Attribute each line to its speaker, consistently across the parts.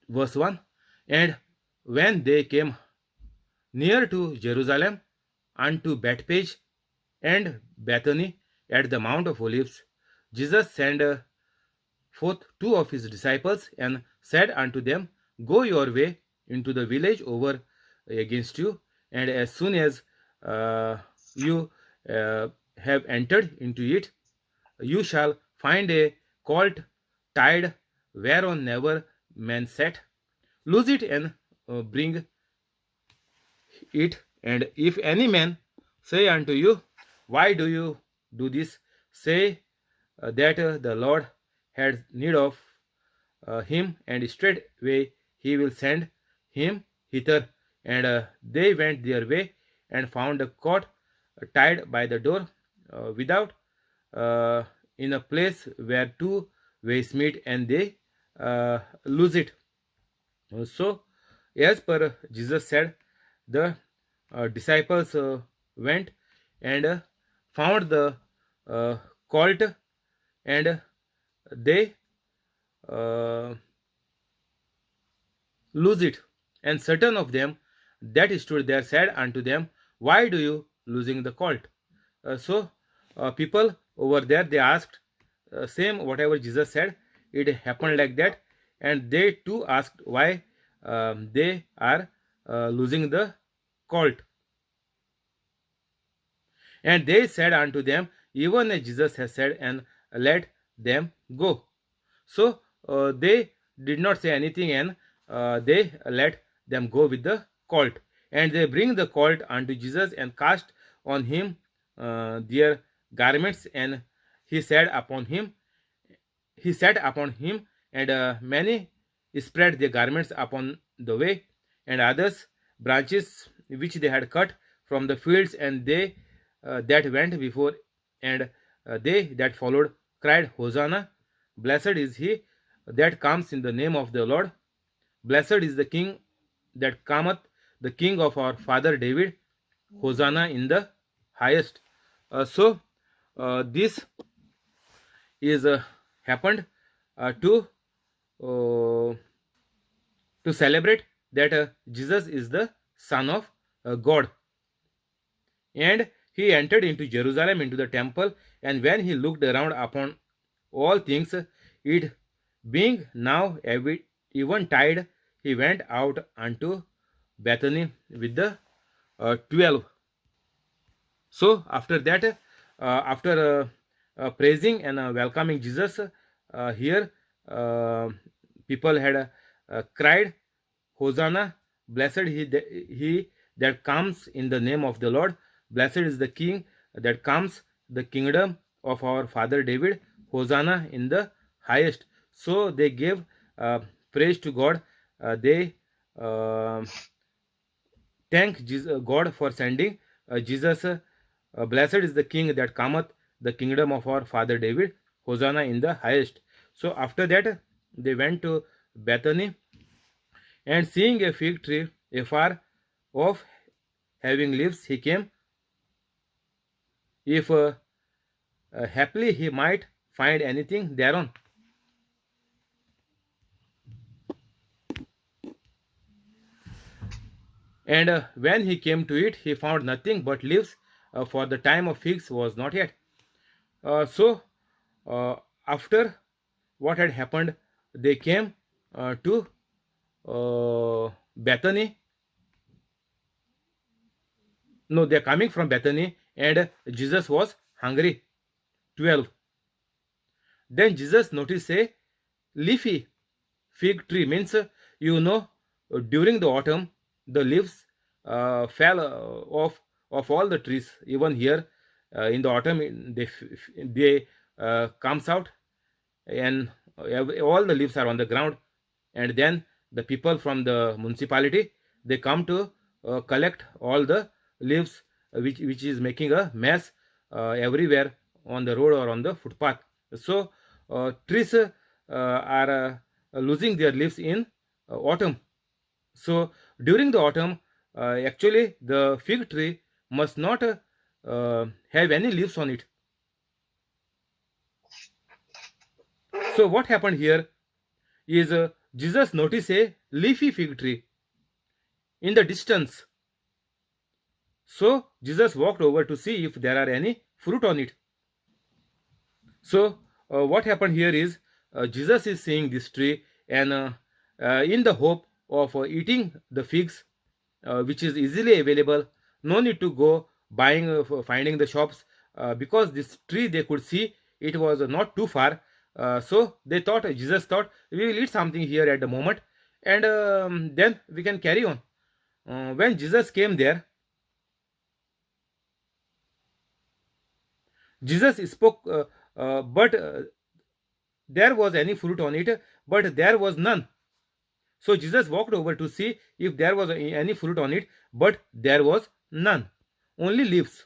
Speaker 1: Verse 1. And when they came near to Jerusalem, unto Bethpage and Bethany at the Mount of Olives, Jesus sent forth two of his disciples and said unto them, Go your way into the village over against you, and as soon as you have entered into it, you shall find a colt tied whereon never man sat. Loose it and bring it. And if any man say unto you, Why do you do this? Say that the Lord had need of him, and straightway he will send him hither. And they went their way and found the colt tied by the door without, uh, in a place where two ways meet, and they lose it. So, as per Jesus said, the disciples went and found the uh, colt, and they uh, lose it. And certain of them that stood there said unto them, Why do you losing the colt? So people over there, they asked same whatever Jesus said. It happened like that, and they too asked why they are losing the colt. And they said unto them, Even as Jesus has said, and let them go. So they did not say anything, and they let them go with the colt. And they bring the colt unto Jesus and cast on him their garments, and he sat upon him. He sat upon him, and many spread their garments upon the way, and others branches which they had cut from the fields, and they that went before, and they that followed cried, Hosanna! Blessed is he that comes in the name of the Lord. Blessed is the King that cometh, the King of our father David. Hosanna in the highest. This is happened to uh, to celebrate that Jesus is the Son of God. And he entered into Jerusalem, into the temple, and when he looked around upon all things, it being now even tide, he went out unto Bethany with the 12. So after that, after praising and welcoming Jesus, here uh, people had cried, Hosanna! Blessed he that comes in the name of the Lord. Blessed is the King that comes the kingdom of our father David. Hosanna in the highest. So they gave praise to God. They uh, thank God for sending Jesus. Blessed is the King that cometh the kingdom of our father David. Hosanna in the highest. So after that, they went to Bethany, and seeing a fig tree afar off having leaves, he came, if happily he might find anything thereon. And when he came to it, he found nothing but leaves, for the time of figs was not yet. So, after what had happened, they came to Bethany. No, they're coming from Bethany, and Jesus was hungry. 12. Then Jesus noticed a leafy fig tree. Means, during the autumn, the leaves fell off of all the trees. Even here, in the autumn, they comes out, and all the leaves are on the ground. And then the people from the municipality, they come to collect all the leaves, which is making a mess everywhere on the road or on the footpath. So trees are losing their leaves in autumn. So during the autumn, actually the fig tree must not have any leaves on it. So what happened here is Jesus noticed a leafy fig tree in the distance. So Jesus walked over to see if there are any fruit on it. So what happened here is Jesus is seeing this tree, and in the hope of eating the figs, which is easily available, no need to go buying finding the shops, because this tree they could see it was not too far. So they thought, Jesus thought, we will eat something here at the moment, and then we can carry on. When Jesus came there, Jesus spoke, but there was any fruit on it, but there was none. So Jesus walked over to see if there was any fruit on it, but there was none, only leaves.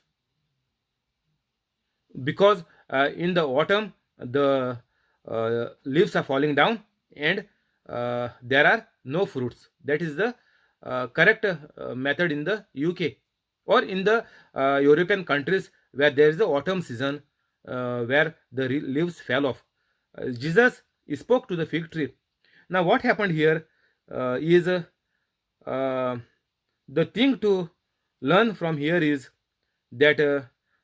Speaker 1: Because in the autumn the leaves are falling down, and there are no fruits. That is the correct method in the UK or in the European countries where there is the autumn season, where the leaves fell off. Jesus spoke to the fig tree. Now what happened here is uh, the thing to learn from here is that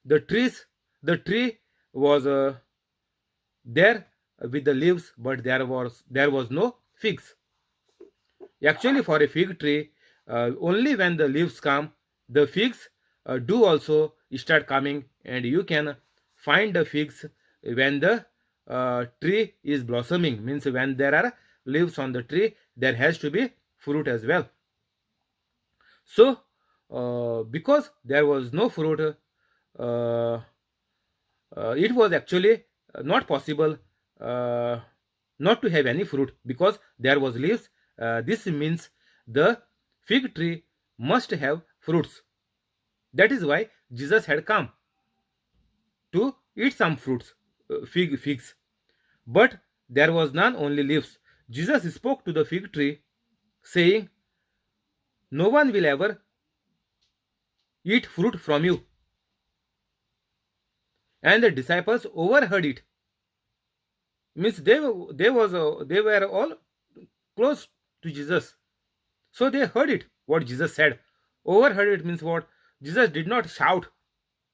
Speaker 1: the trees the tree was there with the leaves, but there was no figs. Actually, for a fig tree, only when the leaves come, the figs do also start coming, and you can find the figs when the tree is blossoming. Means when there are leaves on the tree, there has to be fruit as well. So because there was no fruit, uh, it was actually not possible uh, not to have any fruit, because there was leaves. This means the fig tree must have fruits. That is why Jesus had come to eat some fruits, figs, but there was none, only leaves. Jesus spoke to the fig tree, saying, no one will ever eat fruit from you. And the disciples overheard it. Means they were all close to Jesus, so they heard it what Jesus said. Overheard it means what? Jesus did not shout.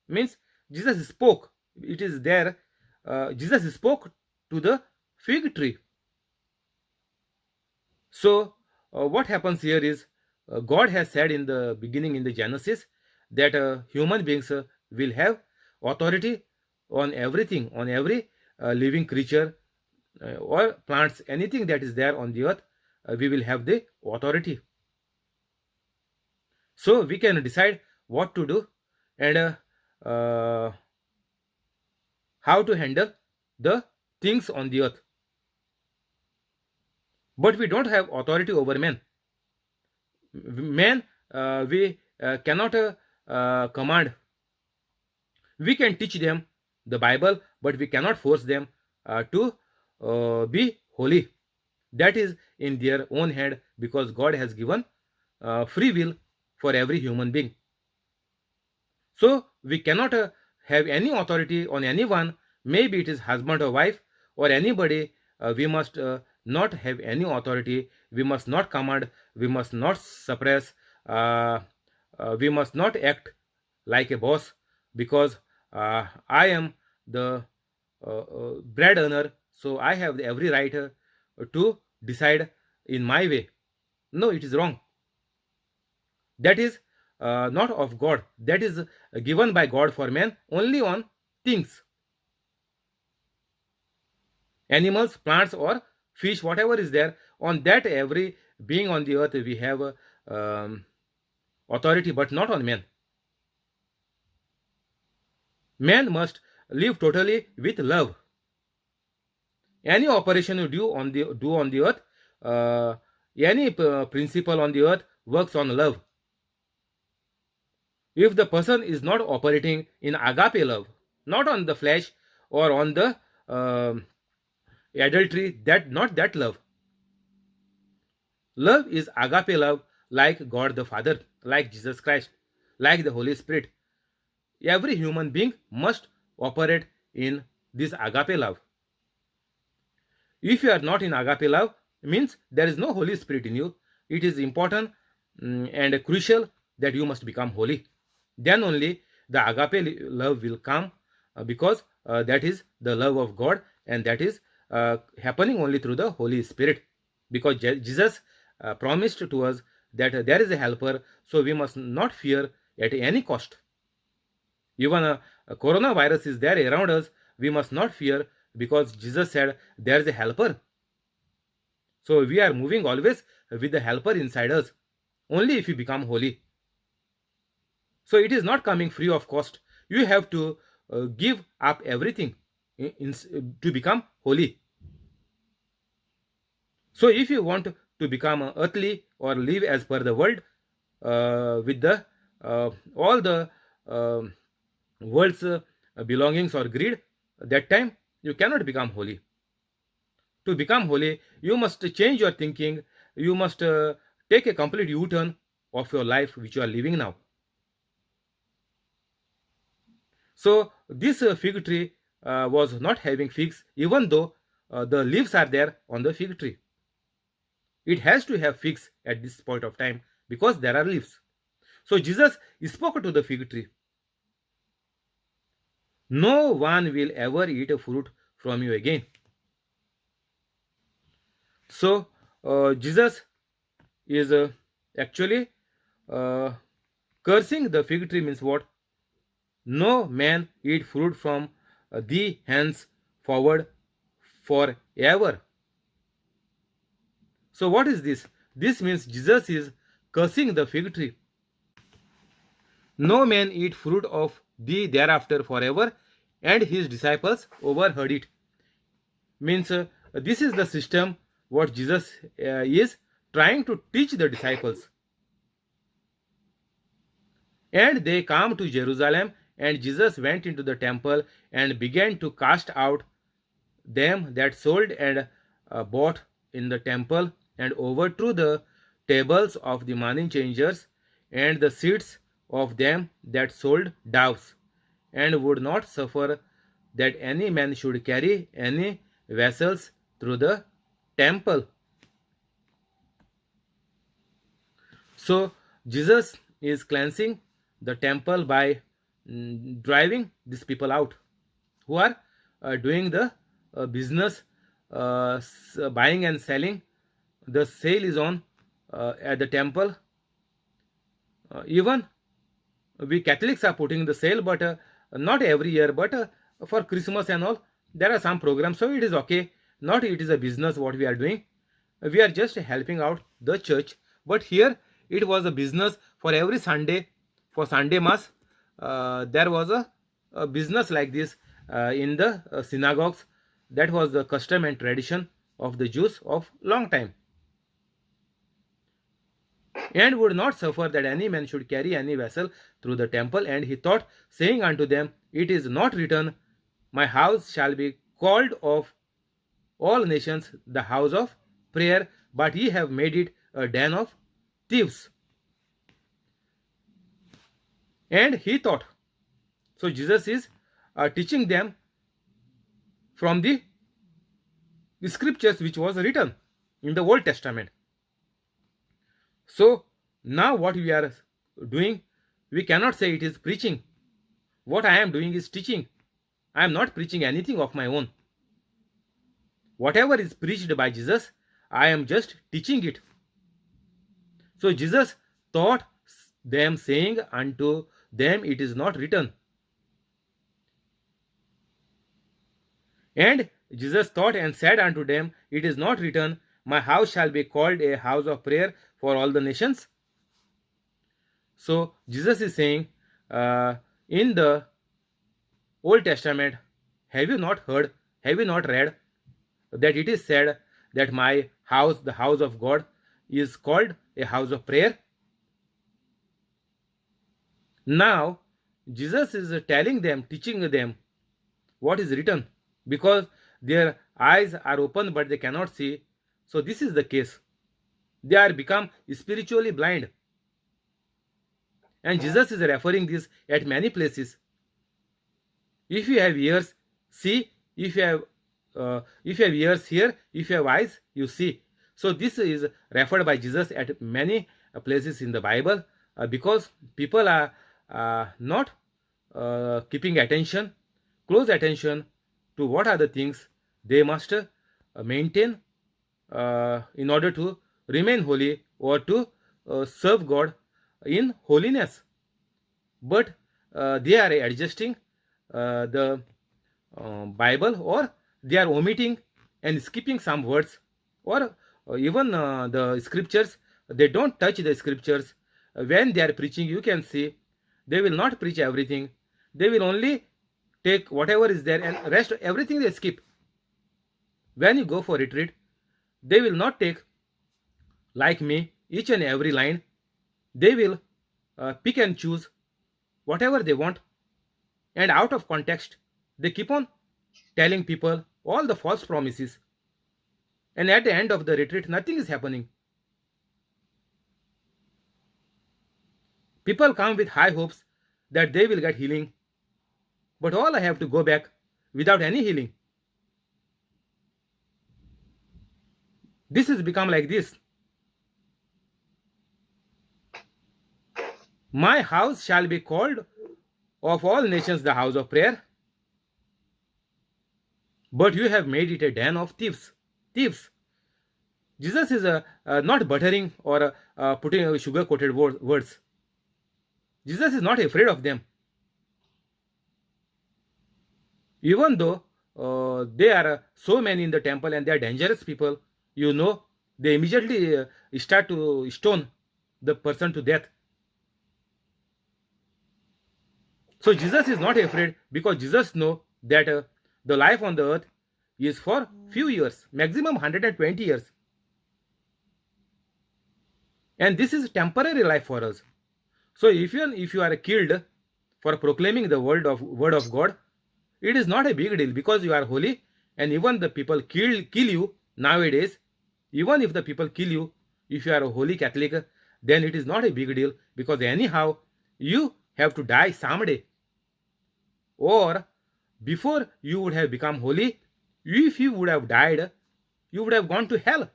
Speaker 1: Means Jesus spoke. It is there. Jesus spoke to the fig tree. So what happens here is God has said in the beginning in the Genesis that human beings will have authority on everything, on every living creature or plants, anything that is there on the earth. We will have the authority, so we can decide what to do, and how to handle the things on the earth. But we don't have authority over men. Men, we cannot command. We can teach them the Bible, but we cannot force them to be holy. That is in their own hand, because God has given free will for every human being. So we cannot have any authority on anyone. Maybe it is husband or wife or anybody. We must not have any authority. We must not command. We must not suppress. Uh, we must not act like a boss, because I am the bread earner. So I have every right to decide in my way. No, it is wrong. That is not of God. That is given by God for man only on things, animals, plants, or fish, whatever is there. On that, every being on the earth, we have authority, but not on man. Man must live totally with love. Any operation you do on the earth, any principle on the earth works on love. If the person is not operating in agape love, not on the flesh or on the adultery, that not that love. Love is agape love, like God the Father, like Jesus Christ, like the Holy Spirit. Every human being must operate in this agape love. If you are not in agape love, means there is no Holy Spirit in you. It is important and crucial that you must become holy. Then only the agape love will come, because that is the love of God, and that is happening only through the Holy Spirit. Because Jesus promised to us that there is a helper, so we must not fear at any cost. Even a coronavirus is there around us, we must not fear, because Jesus said there is a helper. So we are moving always with the helper inside us, only if you become holy. So it is not coming free of cost. You have to give up everything to become holy. So if you want to become earthly or live as per the world, with the all the world's belongings or greed, that time you cannot become holy. To become holy, you must change your thinking. You must take a complete U-turn of your life which you are living now. So this fig tree was not having figs, even though the leaves are there on the fig tree. It has to have figs at this point of time because there are leaves. So Jesus spoke to the fig tree. No one will ever eat a fruit from you again. So Jesus is actually cursing the fig tree, means what? No man eat fruit from thee henceforward forever. So what is this? This means Jesus is cursing the fig tree. No man eat fruit of thee thereafter forever, and his disciples overheard it. Means this is the system what Jesus is trying to teach the disciples. And they come to Jerusalem, and Jesus went into the temple and began to cast out them that sold and bought in the temple, and overthrew the tables of the money changers and the seats of them that sold doves, and would not suffer that any man should carry any vessels through the temple. So Jesus is cleansing the temple by driving these people out who are doing the business, buying and selling. The sale is on at the temple. Even we Catholics are putting the sale, but not every year, but for Christmas and all, there are some programs, so it is okay. Not it is a business what we are doing. We are just helping out the church. But here it was a business for every Sunday, for Sunday Mass. There was a business like this in the synagogues. That was the custom and tradition of the Jews of long time. And would not suffer that any man should carry any vessel through the temple. And he thought, saying unto them, it is not written, my house shall be called of all nations the house of prayer, but ye have made it a den of thieves. And he thought. So Jesus is teaching them from the scriptures which was written in the Old Testament. So now what we are doing, we cannot say it is preaching. What I am doing is teaching. I am not preaching anything of my own. Whatever is preached by Jesus, I am just teaching it. So Jesus taught them, saying unto them, it is not written. And Jesus taught and said unto them, it is not written, my house shall be called a house of prayer for all the nations. So Jesus is saying, in the Old Testament, have you not heard, have you not read that it is said that my house, the house of God, is called a house of prayer? Now Jesus is telling them, teaching them what is written, because their eyes are open but they cannot see. So this is the case. They are become spiritually blind. And Jesus is referring this at many places. If you have ears, see. If you have ears, hear. If you have eyes, you see. So this is referred by Jesus at many places in the Bible, because people are not keeping attention, close attention to what are the things they must maintain in order to remain holy or to serve God in holiness. But they are adjusting the Bible, or they are omitting and skipping some words, or even the scriptures. They don't touch the scriptures. When they are preaching, you can see they will not preach everything. They will only take whatever is there, and rest everything they skip. When you go for retreat, they will not take, like me, each and every line. They will pick and choose whatever they want, and out of context, they keep on telling people all the false promises. And at the end of the retreat, nothing is happening. People come with high hopes that they will get healing, but all I have to go back without any healing. This has become like this. My house shall be called of all nations the house of prayer, but you have made it a den of thieves. Thieves. Jesus is not buttering or putting sugar coated words. Jesus is not afraid of them. Even though there are so many in the temple and they are dangerous people, they immediately start to stone the person to death. So Jesus is not afraid, because Jesus knows that the life on the earth is for few years, maximum 120 years. And this is temporary life for us. So if you are killed for proclaiming the word of God, it is not a big deal, because you are holy. And even the people kill you nowadays, even if the people kill you, if you are a holy Catholic, then it is not a big deal, because anyhow you have to die someday. Or before you would have become holy, if you would have died, you would have gone to hell.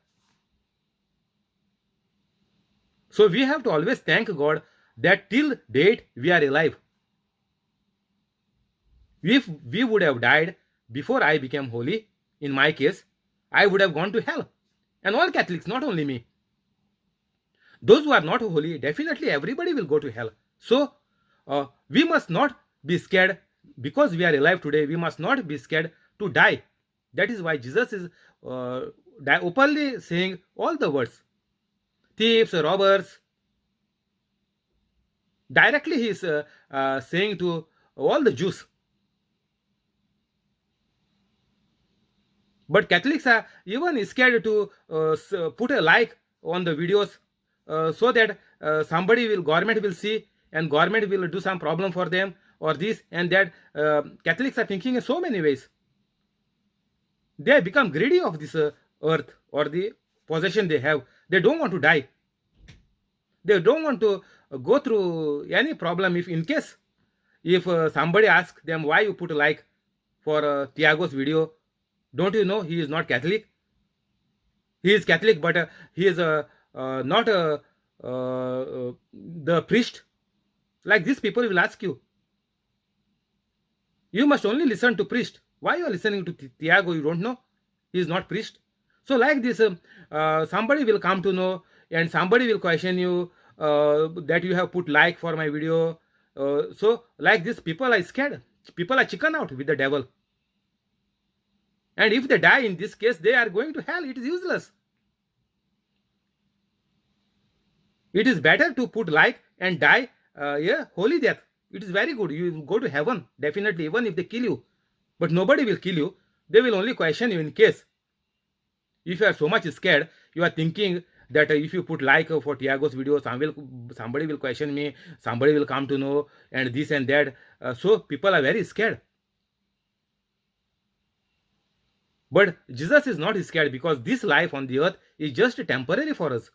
Speaker 1: So we have to always thank God that till date we are alive. If we would have died before I became holy, in my case, I would have gone to hell. And all Catholics, not only me. Those who are not holy, definitely everybody will go to hell. So we must not be scared, because we are alive today. We must not be scared to die. That is why Jesus is openly saying all the words. Thieves, robbers. Directly he is saying to all the Jews. But Catholics are even scared to put a like on the videos, so that government will see, and government will do some problem for them, or this and that. Catholics are thinking in so many ways. They have become greedy of this earth or the possession they have. They don't want to die. They don't want to go through any problem. If somebody asks them why you put a like for Tiago's video, don't you know he is not Catholic? He is Catholic, but he is not the priest. Like this, people will ask you. You must only listen to priest. Why you are listening to Tiago? You don't know he is not priest. So like this, somebody will come to know, and somebody will question you that you have put like for my video. So like this, people are scared. People are chicken out with the devil. And if they die in this case, they are going to hell. It is useless. It is better to put like and die holy death. It is very good. You will go to heaven, definitely, even if they kill you. But nobody will kill you. They will only question you in case. If you are so much scared, you are thinking that if you put like for Tiago's video, somebody will question me, somebody will come to know, and this and that. So people are very scared. But Jesus is not scared, because this life on the earth is just temporary for us.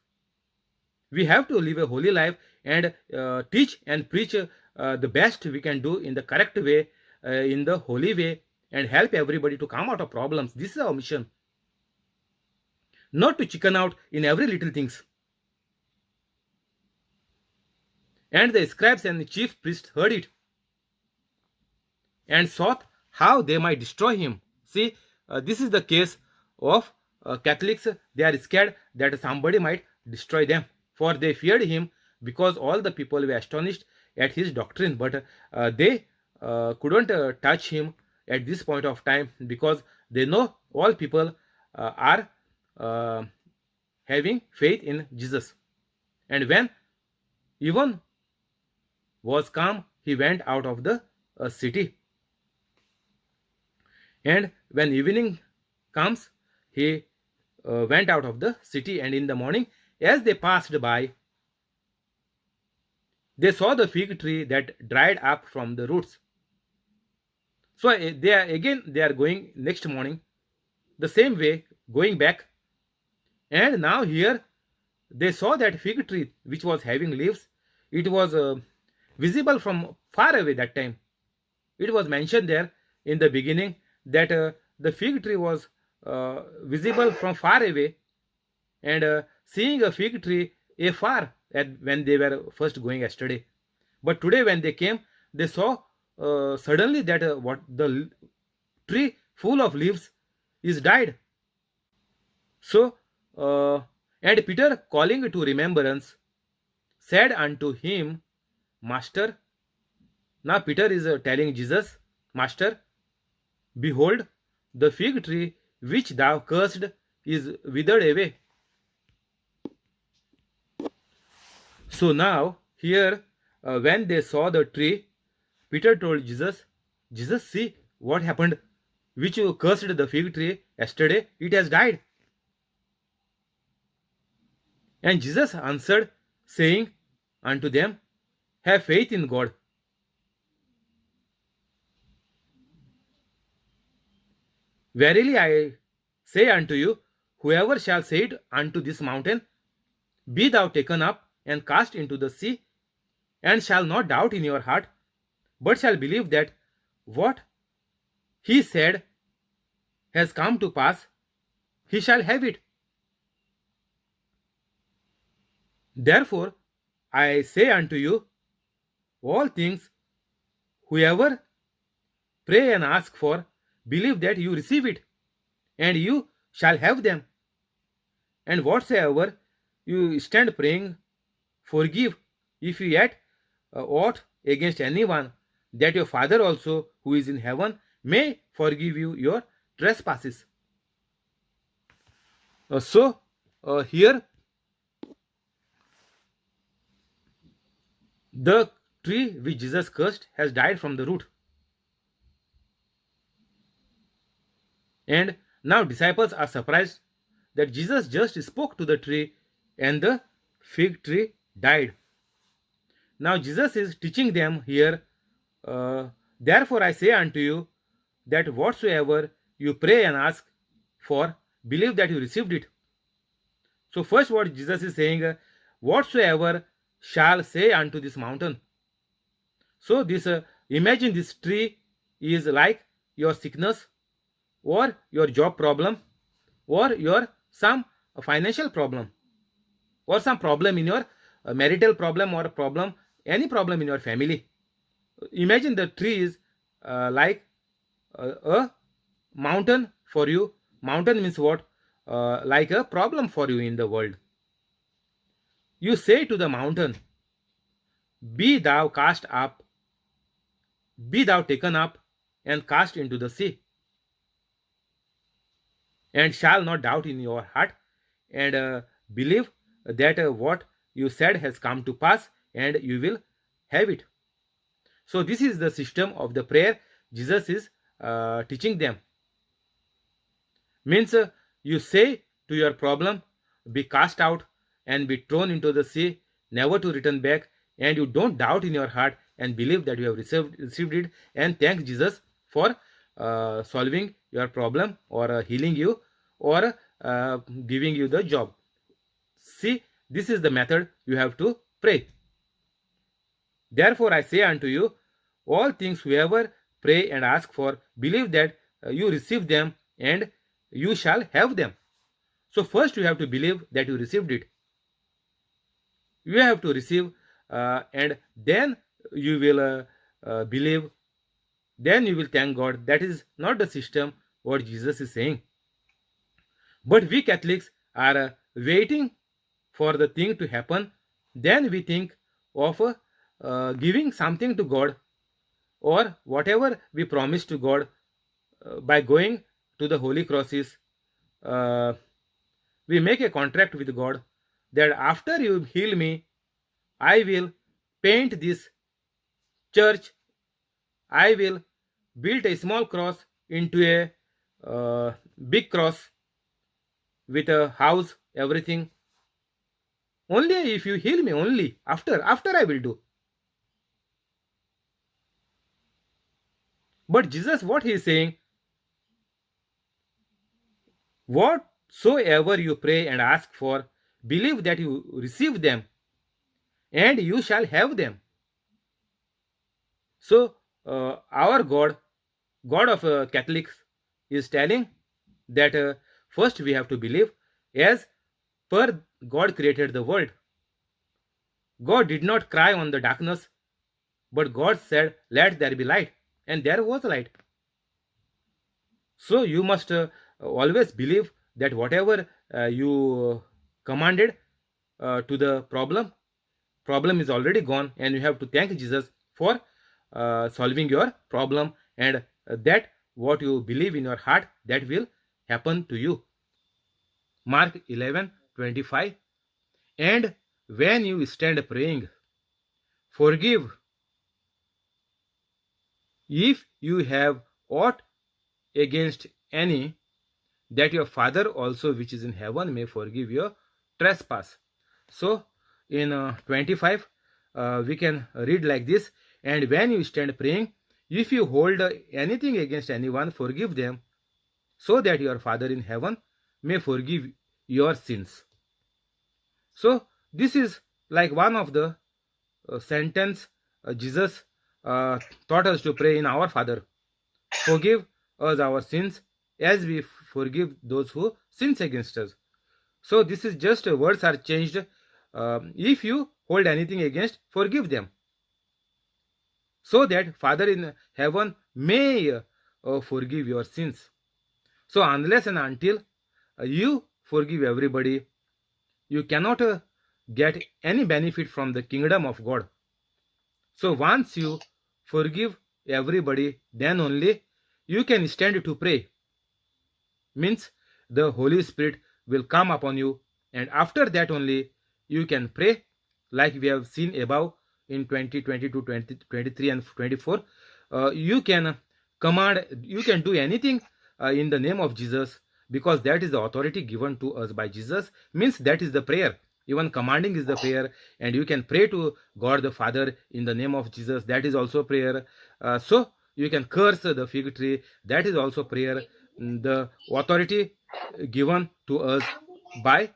Speaker 1: We have to live a holy life and teach and preach the best we can do in the correct way, in the holy way, and help everybody to come out of problems. This is our mission. not to chicken out in every little things. And the scribes and the chief priests heard it and sought how they might destroy him. See, this is the case of Catholics. They are scared that somebody might destroy them, for they feared him because all the people were astonished at his doctrine, but they couldn't touch him at this point of time because they know all people are uh, having faith in Jesus. And when even was calm, he went out of the city. And when evening comes, he went out of the city. And in the morning, as they passed by, they saw the fig tree that dried up from the roots. So they are going next morning the same way, going back. And now here they saw that fig tree which was having leaves. It was visible from far away that time. It was mentioned there in the beginning that the fig tree was visible from far away, and seeing a fig tree afar when they were first going yesterday. But today when they came, they saw suddenly that what the tree full of leaves is died. So, and Peter, calling to remembrance, said unto him, Master. Now Peter is telling Jesus, Master, behold, the fig tree which thou cursed is withered away. So now, here, when they saw the tree, Peter told Jesus, Jesus, see what happened, which you cursed the fig tree yesterday, it has died. And Jesus answered, saying unto them, have faith in God. Verily I say unto you, whoever shall say it unto this mountain, be thou taken up and cast into the sea, and shall not doubt in your heart, but shall believe that what he said has come to pass, he shall have it. Therefore I say unto you, all things whoever pray and ask for, believe that you receive it, and you shall have them. And whatsoever you stand praying, forgive if you yet ought against anyone, that your Father also who is in heaven may forgive you your trespasses. So here the tree which Jesus cursed has died from the root. And now disciples are surprised that Jesus just spoke to the tree and the fig tree died. Now Jesus is teaching them here, therefore I say unto you that whatsoever you pray and ask for, believe that you received it. So first what Jesus is saying, whatsoever shall say unto this mountain. So this imagine this tree is like your sickness, or your job problem, or your some financial problem, or some problem in your marital problem, or problem, any problem in your family. Imagine the tree is like a mountain for you. Mountain means what? Like a problem for you in the world. You say to the mountain, be thou cast up, be thou taken up and cast into the sea, and shall not doubt in your heart, and believe that what you said has come to pass, and you will have it. So this is the system of the prayer Jesus is teaching them. Means you say to your problem, be cast out and be thrown into the sea, never to return back, and you don't doubt in your heart and believe that you have received it, and thank Jesus for solving your problem, or healing you, or giving you the job. See, this is the method you have to pray. Therefore I say unto you, all things whoever pray and ask for, believe that you receive them, and you shall have them. So first you have to believe that you received it. You have to receive, and then you will believe, then you will thank God. That is not the system what Jesus is saying. But we Catholics are waiting for the thing to happen. Then we think of giving something to God, or whatever we promise to God by going to the holy crosses. Uh, we make a contract with God that after you heal me, I will paint this church, I will build a small cross into a big cross with a house, everything. Only if you heal me, only after I will do. But Jesus, what he is saying, whatsoever you pray and ask for, believe that you receive them, and you shall have them. So our God of Catholics, is telling that first we have to believe, as per God created the world. God did not cry on the darkness, but God said, "Let there be light," and there was light. So you must always believe that whatever you commanded to the problem is already gone, and you have to thank Jesus for solving your problem, and that what you believe in your heart, that will happen to you. Mark 11:25. And when you stand praying, forgive if you have aught against any, that your Father also which is in heaven may forgive your trespass. So in 25 we can read like this: and when you stand praying, if you hold anything against anyone, forgive them, so that your Father in heaven may forgive your sins. So this is like one of the sentence Jesus taught us to pray in Our Father. Forgive us our sins as we forgive those who sins against us. So this is just words are changed. If you hold anything against, forgive them, so that Father in heaven may forgive your sins. So unless and until you forgive everybody, you cannot get any benefit from the kingdom of God. So once you forgive everybody, then only you can stand to pray. Means the Holy Spirit will come upon you, and after that only you can pray, like we have seen above in 20, 22, 20, 23 and 24. You can command, you can do anything in the name of Jesus, because that is the authority given to us by Jesus. Means that is the prayer. Even commanding is the prayer, and you can pray to God the Father in the name of Jesus. That is also prayer. So you can curse the fig tree. That is also prayer. The authority given to us by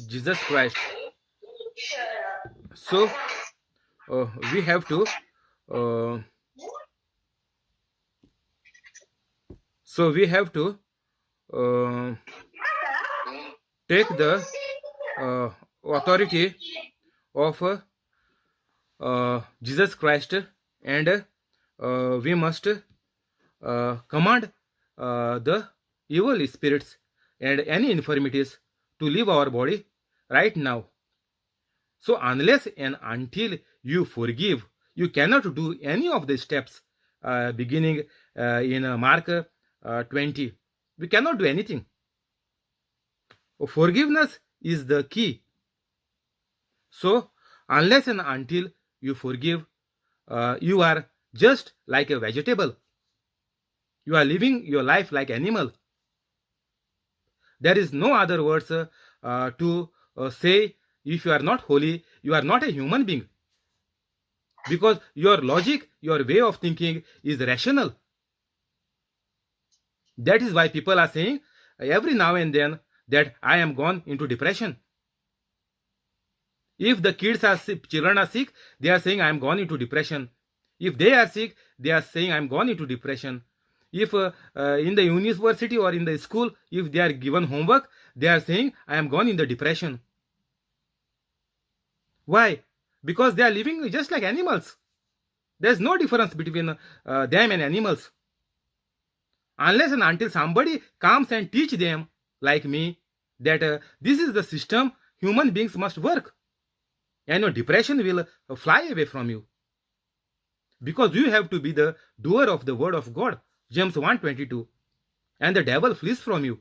Speaker 1: Jesus Christ. So we have to take the authority of Jesus Christ, and we must command the evil spirits and any infirmities to leave our body right now. So unless and until you forgive, you cannot do any of the steps beginning in Mark 20. We cannot do anything. Forgiveness is the key. So unless and until you forgive, you are just like a vegetable. You are living your life like animal. There is no other words to say. If you are not holy, you are not a human being, because your logic, your way of thinking is rational. That is why people are saying every now and then that I am gone into depression. If the children are sick, they are saying I am gone into depression. If they are sick, they are saying I am gone into depression. If in the university or in the school, if they are given homework, they are saying, I am gone in the depression. Why? Because they are living just like animals. There's no difference between them and animals. Unless and until somebody comes and teach them, like me, that this is the system human beings must work, and your depression will fly away from you. Because you have to be the doer of the word of God, James 1:22, and the devil flees from you.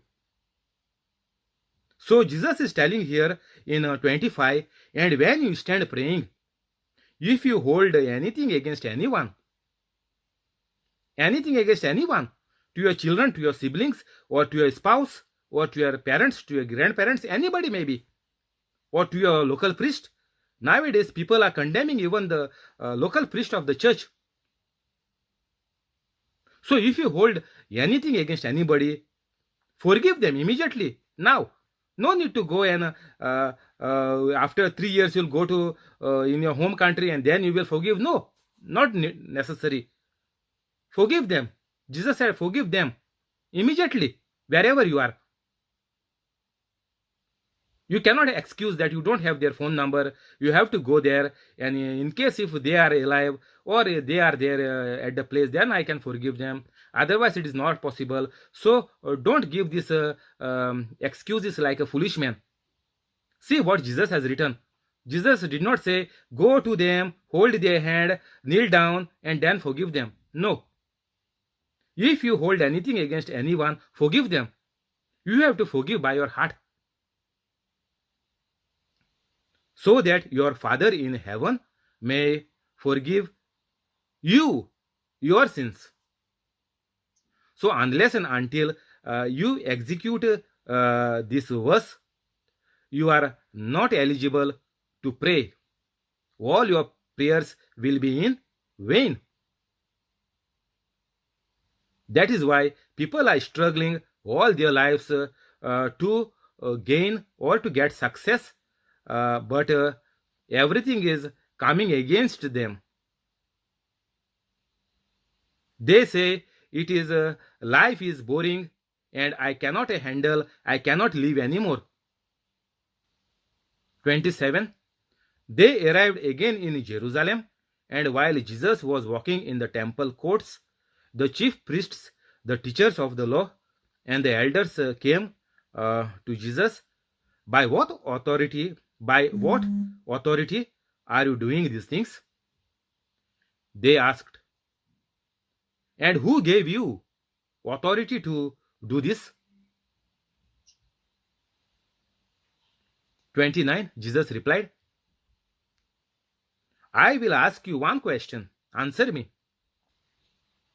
Speaker 1: So Jesus is telling here in 25, and when you stand praying, if you hold anything against anyone, to your children, to your siblings, or to your spouse, or to your parents, to your grandparents, anybody maybe, or to your local priest. Nowadays, people are condemning even the local priest of the church. So if you hold anything against anybody, forgive them immediately, now. No need to go and after 3 years you'll go to in your home country and then you will forgive. No, not necessary. Forgive them. Jesus said, forgive them immediately, wherever you are. You cannot excuse that you don't have their phone number. You have to go there, and in case if they are alive or they are there at the place, then I can forgive them. Otherwise, it is not possible. So don't give these excuses like a foolish man. See what Jesus has written. Jesus did not say, go to them, hold their hand, kneel down, and then forgive them. No. If you hold anything against anyone, forgive them. You have to forgive by your heart, so that your Father in heaven may forgive you your sins. So unless and until you execute this verse, you are not eligible to pray. All your prayers will be in vain. That is why people are struggling all their lives to gain or to get success, but everything is coming against them. They say it is life is boring and I cannot handle, I cannot live anymore. 27. They arrived again in Jerusalem, and while Jesus was walking in the temple courts, the chief priests, the teachers of the law, and the elders came to Jesus. By what authority are you doing these things? They asked. And who gave you authority to do this? 29. Jesus replied, I will ask you one question. Answer me.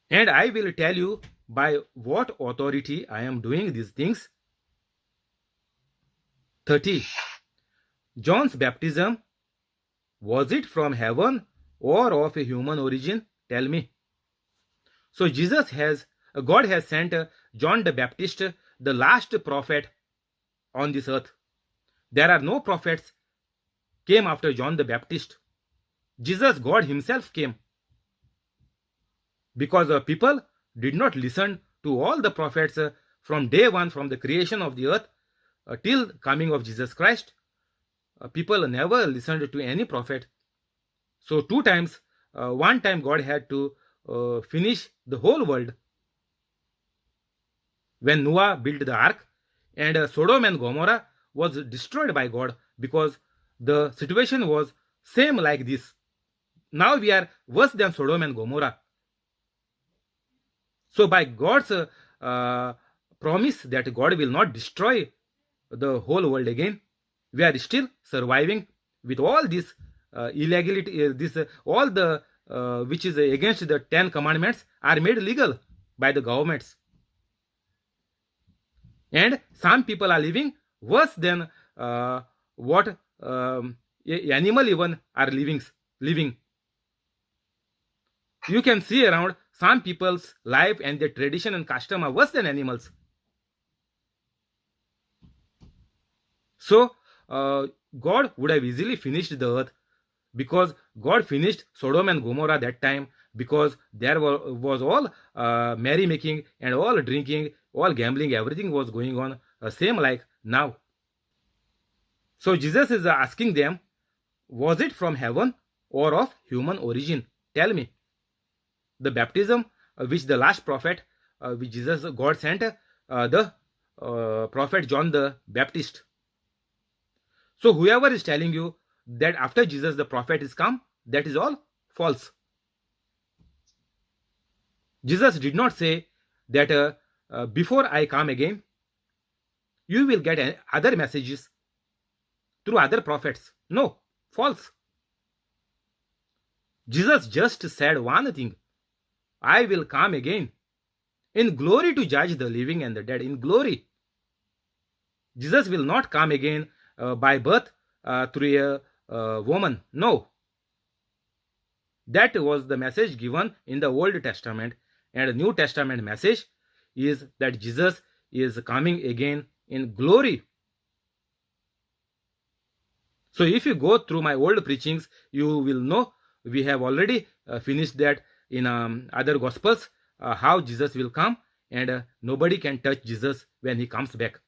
Speaker 1: And I will tell you by what authority I am doing these things. 30. John's baptism, was it from heaven or of a human origin? Tell me. So God has sent John the Baptist, the last prophet on this earth. There are no prophets came after John the Baptist. Jesus, God himself came. Because people did not listen to all the prophets from day one, from the creation of the earth till coming of Jesus Christ. People never listened to any prophet. So 2 times, one time God had to finish the whole world. When Noah built the ark, and Sodom and Gomorrah was destroyed by God because the situation was same like this. Now we are worse than Sodom and Gomorrah. So by God's promise that God will not destroy the whole world again, we are still surviving with all this illegality, all the which is against the 10 commandments are made legal by the governments. And some people are living worse than what animal even are living. You can see around some people's life and their tradition and custom are worse than animals. So God would have easily finished the earth, because God finished Sodom and Gomorrah that time, because there was all merrymaking and all drinking, all gambling, everything was going on, same like now. So Jesus is asking them, was it from heaven or of human origin? Tell me. The baptism which the last prophet, which Jesus, God sent, the prophet John the Baptist. So whoever is telling you that after Jesus the prophet is come, that is all false. Jesus did not say that before I come again, you will get other messages through other prophets. No, false. Jesus just said one thing: I will come again in glory to judge the living and the dead. In glory. Jesus will not come again by birth through a woman. No. That was the message given in the Old Testament, and the New Testament message is that Jesus is coming again in glory. So if you go through my old preachings, you will know we have already finished that in other gospels, how Jesus will come, and nobody can touch Jesus when he comes back.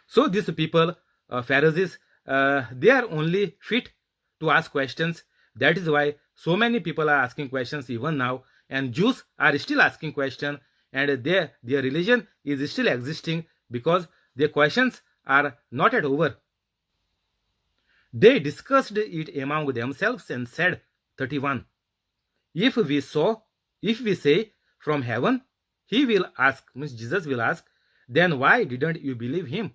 Speaker 1: So these people, Pharisees, they are only fit to ask questions. That is why so many people are asking questions even now, and Jews are still asking questions, and their religion is still existing because their questions are not yet over. They discussed it among themselves and said, 31, if we say from heaven, he will ask, means Jesus will ask, then why didn't you believe him?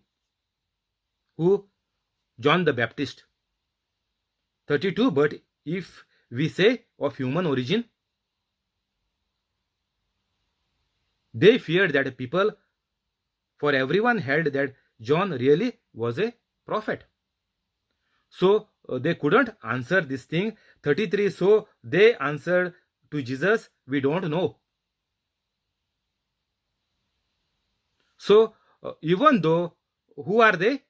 Speaker 1: Who? John the Baptist. 32, but if we say of human origin, they feared that people, for everyone held that John really was a prophet. So they couldn't answer this thing. 33, so they answered to Jesus, we don't know. So even though, who are they?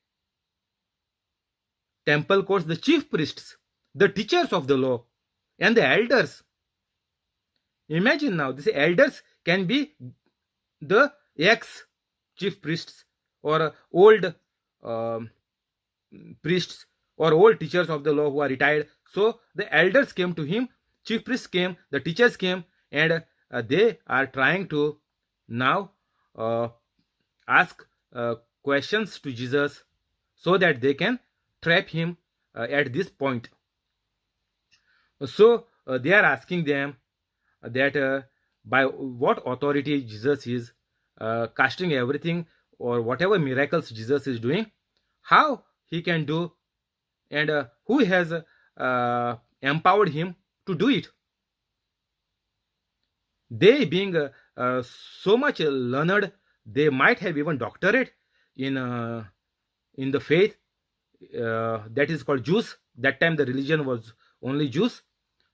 Speaker 1: Temple courts, the chief priests, the teachers of the law, and the elders. Imagine now, these elders can be the ex-chief priests or old priests or old teachers of the law who are retired. So the elders came to him, chief priests came, the teachers came, and they are trying to now ask questions to Jesus so that they can trap him at this point. So they are asking them that by what authority Jesus is casting everything, or whatever miracles Jesus is doing, how he can do, and who has empowered him to do it. They being so much learned, they might have even doctorate in the faith that is called Jews. That time the religion was only Jews.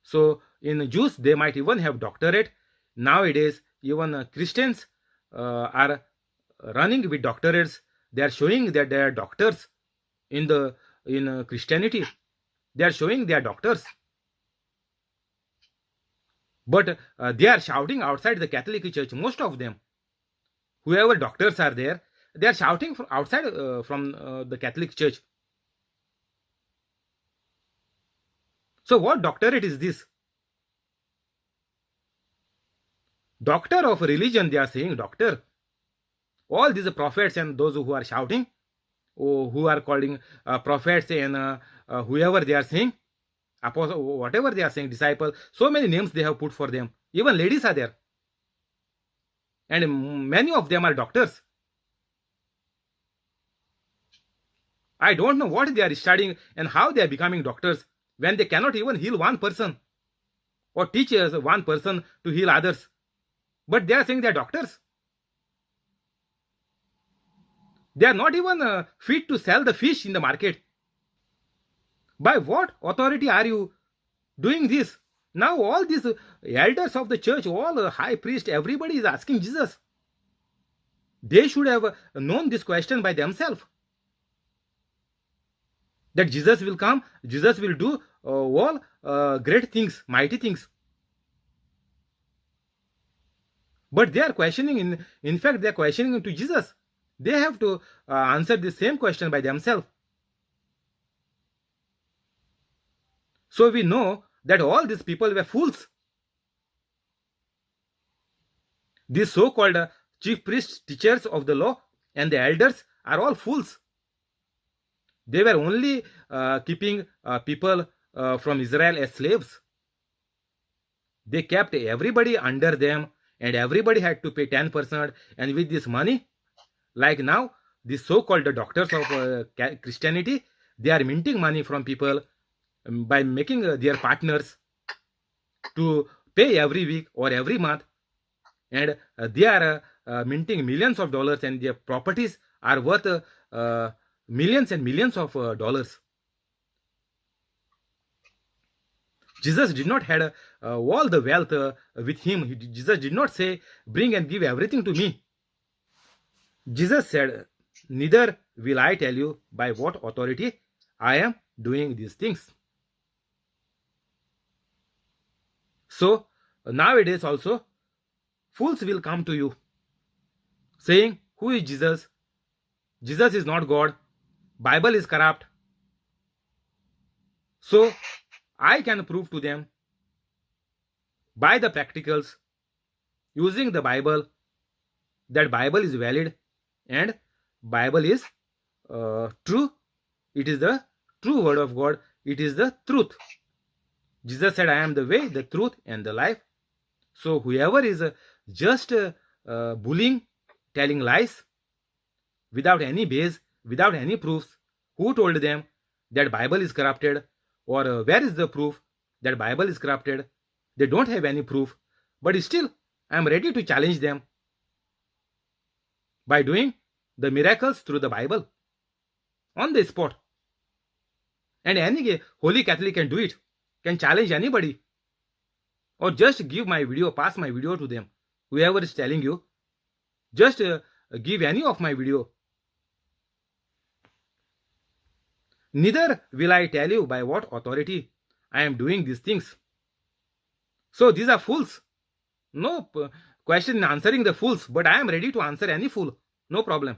Speaker 1: So in Jews they might even have doctorate. Nowadays even Christians are running with doctorates. They are showing that they are doctors in Christianity. They are showing they are doctors, but they are shouting outside the Catholic Church. Most of them, whoever doctors are there, they are shouting from outside from the Catholic Church. So what doctorate is this? Doctor of religion, they are saying doctor. All these prophets and those who are shouting, who are calling prophets and whoever they are saying, apostle, whatever they are saying, disciple, so many names they have put for them. Even ladies are there. And many of them are doctors. I don't know what they are studying and how they are becoming doctors when they cannot even heal one person or teach one person to heal others. But they are saying they are doctors. They are not even fit to sell the fish in the market. By what authority are you doing this? Now all these elders of the church, all high priest, everybody is asking Jesus. They should have known this question by themselves. That Jesus will come, Jesus will do all great things, mighty things. But they are questioning, in fact, they are questioning to Jesus. They have to answer the same question by themselves. So we know that all these people were fools. These so-called chief priests, teachers of the law, and the elders are all fools. They were only keeping people from Israel as slaves. They kept everybody under them, and everybody had to pay 10%. And with this money, like now, the so-called doctors of Christianity, they are minting money from people by making their partners to pay every week or every month, and they are minting millions of dollars, and their properties are worth millions and millions of dollars. Jesus did not have all the wealth with him. Jesus did not say, bring and give everything to me. Jesus said, neither will I tell you by what authority I am doing these things. So nowadays also, fools will come to you saying, who is Jesus? Jesus is not God. Bible is corrupt. So I can prove to them by the practicals, using the Bible, that Bible is valid and Bible is true. It is the true word of God. It is the truth. Jesus said, I am the way, the truth, and the life. So whoever is just bullying, telling lies, without any base, without any proofs, who told them that Bible is corrupted, or where is the proof that Bible is corrupted? They don't have any proof, but still I am ready to challenge them by doing the miracles through the Bible on the spot. And any holy Catholic can do it, can challenge anybody, or just give my video, pass my video to them. Whoever is telling you, just give any of my video. Neither will I tell you by what authority I am doing these things. So these are fools. No question in answering the fools, but I am ready to answer any fool. No problem.